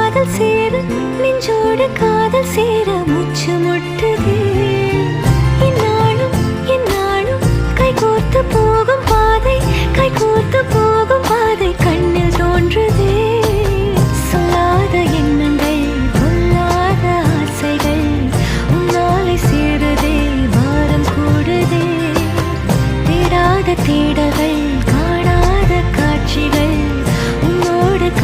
காதல் சேர நெஞ்சோடு காதல் சேர மூச்சு முட்டுதே என்னாலும் கைகோர்த்து போகும் பாதை கைகோர்த்து போகும் பாதை கண்ணில் தோன்றுதே சொல்லாத எண்ணங்கள் பொல்லாத ஆசைகள் உன்னாலை சேருதே வாரம் கூடுதே தேடாத தேடல்கள்